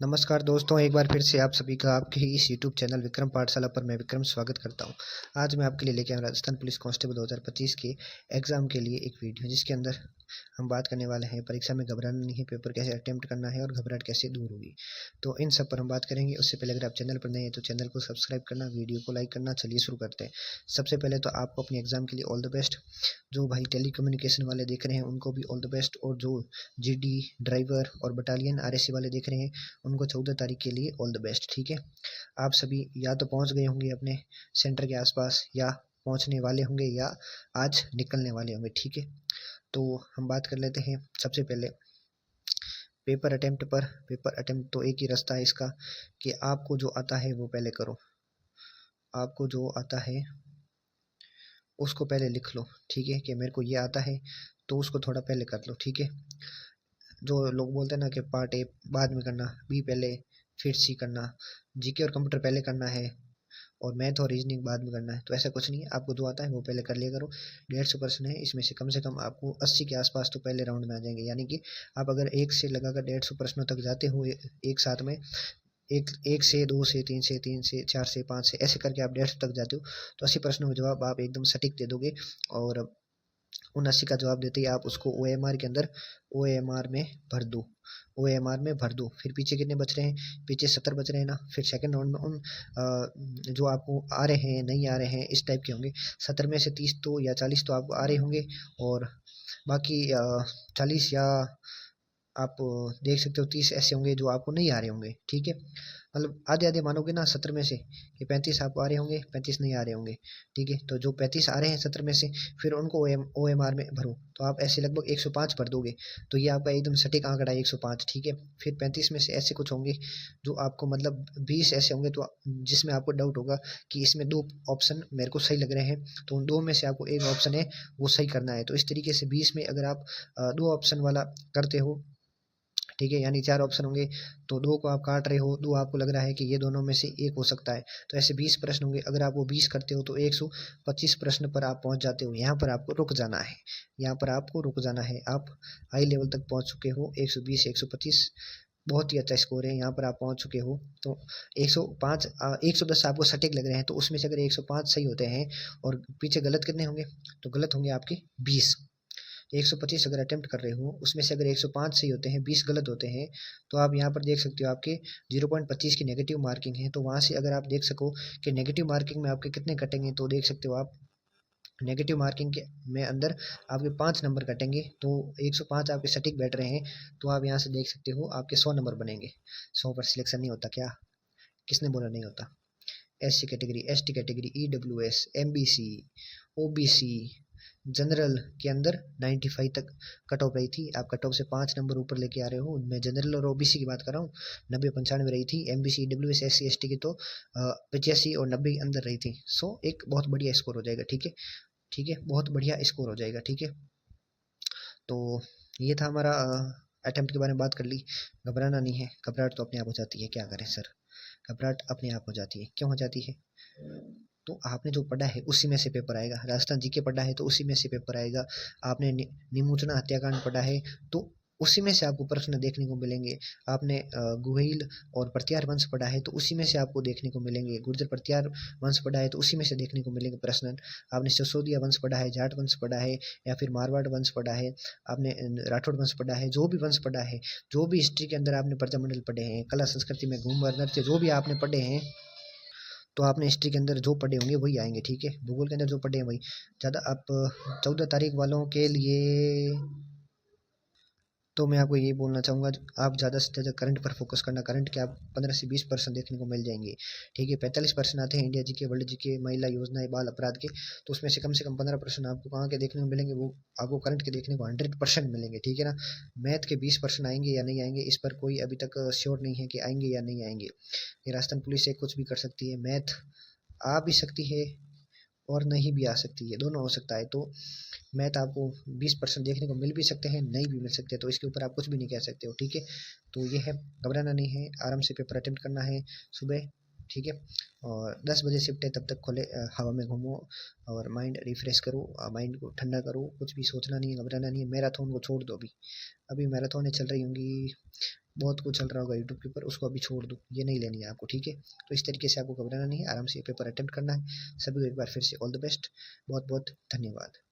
नमस्कार दोस्तों, एक बार फिर से आप सभी का आपके ही इस यूट्यूब चैनल विक्रम पाठशाला पर मैं विक्रम स्वागत करता हूं। आज मैं आपके लिए लेके आया हूं राजस्थान पुलिस कांस्टेबल 2025 के एग्ज़ाम के लिए एक वीडियो, जिसके अंदर हम बात करने वाले हैं परीक्षा में घबराना नहीं है, पेपर कैसे अटेम्प्ट करना है और घबराहट कैसे दूर होगी। तो इन सब पर हम बात करेंगे। उससे पहले अगर आप चैनल पर नए हैं तो चैनल को सब्सक्राइब करना, वीडियो को लाइक करना। चलिए शुरू करते हैं। सबसे पहले तो आपको अपने एग्ज़ाम के लिए ऑल द बेस्ट। जो भाई टेलीकम्युनिकेशन वाले देख रहे हैं उनको भी ऑल द बेस्ट, और जो जीडी, ड्राइवर और बटालियन आरएससी वाले देख रहे हैं उनको 14 तारीख के लिए ऑल द बेस्ट। ठीक है, आप सभी या तो पहुंच गए होंगे अपने सेंटर के आसपास, या पहुंचने वाले होंगे, या आज निकलने वाले होंगे। ठीक है, तो हम बात कर लेते हैं सबसे पहले पेपर अटेम्प्ट पर। पेपर अटेम्प्ट तो एक ही रास्ता है इसका कि आपको जो आता है वो पहले करो। आपको जो आता है उसको पहले लिख लो। ठीक है, कि मेरे को ये आता है तो उसको थोड़ा पहले कर लो। ठीक है, जो लोग बोलते हैं ना कि पार्ट ए बाद में करना, बी पहले, फिर सी करना, जीके और कंप्यूटर पहले करना है और मैथ और रीजनिंग बाद में करना है, तो ऐसा कुछ नहीं है। आपको जो आता है वो पहले कर लिया करो। 150 प्रश्न है, इसमें से कम आपको 80 के आसपास तो पहले राउंड में आ जाएंगे। यानी कि आप अगर एक से लगाकर 150 प्रश्नों तक जाते हो एक साथ में, एक एक से, दो से, तीन से, चार से, पाँच से, ऐसे करके आप 150 तक जाते हो, तो 80 प्रश्नों का जवाब आप एकदम सटीक दे दोगे। और 79 का जवाब देते ही आप उसको ओ एम आर के अंदर, ओ एम आर में भर दो। ओ एम आर में भर दो। फिर पीछे कितने बच रहे हैं? पीछे 70 बच रहे हैं ना। फिर सेकंड राउंड में उन जो आपको आ रहे हैं, नहीं आ रहे हैं, इस टाइप के होंगे। 70 में से 30 तो या 40 तो आपको आ रहे होंगे, और बाकी 40 या आप देख सकते हो 30 ऐसे होंगे जो आपको नहीं आ रहे होंगे। ठीक है, मतलब आधे आधे मानोगे ना 70 में से, कि 35 आपको आ रहे होंगे, 35 नहीं आ रहे होंगे। ठीक है, तो जो 35 आ रहे हैं 70 में से, फिर उनको ओ एम आर में भरो, तो आप ऐसे लगभग 105 भर दोगे। तो ये आपका एकदम सटीक आंकड़ा है 105। ठीक है, फिर 35 में से ऐसे कुछ होंगे जो आपको, मतलब 20 ऐसे होंगे तो जिसमें आपको डाउट होगा कि इसमें दो ऑप्शन मेरे को सही लग रहे हैं, तो उन दो में से आपको एक ऑप्शन है वो सही करना है। तो इस तरीके से 20 में अगर आप दो ऑप्शन वाला करते हो, ठीक है, यानी 4 ऑप्शन होंगे, तो 2 को आप काट रहे हो, 2 आपको लग रहा है कि ये दोनों में से एक हो सकता है, तो ऐसे 20 प्रश्न होंगे। अगर आप वो 20 करते हो तो 125 प्रश्न पर आप पहुंच जाते हो। यहाँ पर आपको रुक जाना है, यहाँ पर आपको रुक जाना है। आप हाई लेवल तक पहुंच चुके हो, 120 125 बहुत ही अच्छा स्कोर है, यहाँ पर आप पहुंच चुके हो। तो 105 110 आपको सटीक लग रहे हैं, तो उसमें से अगर 105 सही होते हैं और पीछे गलत कितने होंगे, तो गलत होंगे आपके 20। 125 अगर अटेम्प्ट कर रहे हो, उसमें से अगर 105 सही होते हैं, 20 गलत होते हैं, तो आप यहाँ पर देख सकते हो आपके 0.25 की नेगेटिव मार्किंग है। तो वहाँ से अगर आप देख सको कि नेगेटिव मार्किंग में आपके कितने कटेंगे, तो देख सकते हो आप नेगेटिव मार्किंग के में अंदर आपके 5 नंबर कटेंगे। तो 105 आपके सटीक बैठ रहे हैं, तो आप यहाँ से देख सकते हो आपके 100 नंबर बनेंगे। 100 पर सिलेक्शन नहीं होता क्या? किसने बोला नहीं होता? SC category, ST category, EWS, MBC, OBC, general के अंदर 95 तक कट ऑफ रही थी। आप कट ऑफ से 5 नंबर ऊपर लेके आ रहे हो। मैं जनरल और ओबीसी की बात कर रहा हूँ, 90 95 रही थी। एमबीसी डब्ल्यूएस SC ST की तो 85 और 90 के अंदर रही थी। सो एक बहुत बढ़िया स्कोर हो जाएगा। ठीक है, ठीक है, बहुत बढ़िया स्कोर हो जाएगा। ठीक है, तो ये था हमारा अटेम्प्ट के बारे में बात कर ली। घबराना नहीं है, घबराहट तो अपने आप हो जाती है, क्या करें सर, घबराहट अपने आप हो जाती है। क्यों हो जाती है? तो आपने जो पढ़ा है उसी में से पेपर आएगा। राजस्थान जीके पढ़ा है तो उसी में से पेपर आएगा। आपने निमोचना हत्याकांड पढ़ा है तो उसी में से आपको प्रश्न देखने को मिलेंगे। आपने गुहिल और प्रत्यार वंश पढ़ा है तो उसी में से आपको देखने को मिलेंगे। गुर्जर प्रत्यार वंश पढ़ा है तो उसी में से देखने को मिलेंगे प्रश्न। आपने सिसोदिया वंश पढ़ा है, जाट वंश पढ़ा है, या फिर मारवाड़ वंश पढ़ा है, आपने राठौड़ वंश पढ़ा है, जो भी वंश पढ़ा है, जो भी हिस्ट्री के अंदर आपने प्रजामंडल पढ़े हैं, कला संस्कृति में घूमर नृत्य जो भी आपने पढ़े हैं, तो आपने हिस्ट्री के अंदर जो पढ़े होंगे वही आएंगे। ठीक है, भूगोल के अंदर जो पढ़े हैं वही ज़्यादा। आप 14 तारीख वालों के लिए तो मैं आपको यही बोलना चाहूँगा, आप ज़्यादा से ज़्यादा करंट पर फोकस करना। करंट के आप 15 से 20% देखने को मिल जाएंगे। ठीक है, 45% आते हैं इंडिया जी के, वर्ल्ड जी के, महिला योजनाएं, बाल अपराध के, तो उसमें से कम 15% आपको कहाँ के देखने को मिलेंगे, वो आपको करंट के देखने को 100% मिलेंगे। ठीक है ना। मैथ के 20% आएंगे या नहीं आएंगे, इस पर कोई अभी तक श्योर नहीं है कि आएंगे या नहीं आएंगे। ये राजस्थान पुलिस से कुछ भी कर सकती है, मैथ आ भी सकती है और नहीं भी आ सकती है, दोनों हो सकता है। तो मैथ आपको 20% देखने को मिल भी सकते हैं, नहीं भी मिल सकते, तो इसके ऊपर आप कुछ भी नहीं कह सकते हो। ठीक है, तो ये है, घबराना नहीं है, आराम से पेपर अटेम्प्ट करना है सुबह। ठीक है, और 10 बजे शिफ्ट है, तब तक खुले हवा में घूमो और माइंड रिफ्रेश करो, माइंड को ठंडा करो। कुछ भी सोचना नहीं है, घबराना नहीं है। मैराथन को छोड़ दो, अभी अभी मैराथन चल रही होंगी बहुत कुछ चल रहा होगा यूट्यूब के ऊपर, उसको अभी छोड़ दो, ये नहीं लेनी है आपको, ठीक है। तो इस तरीके से आपको घबराना नहीं है, आराम से ये पेपर अटेम्प्ट करना है। सभी को एक बार फिर से ऑल द बेस्ट, बहुत बहुत धन्यवाद।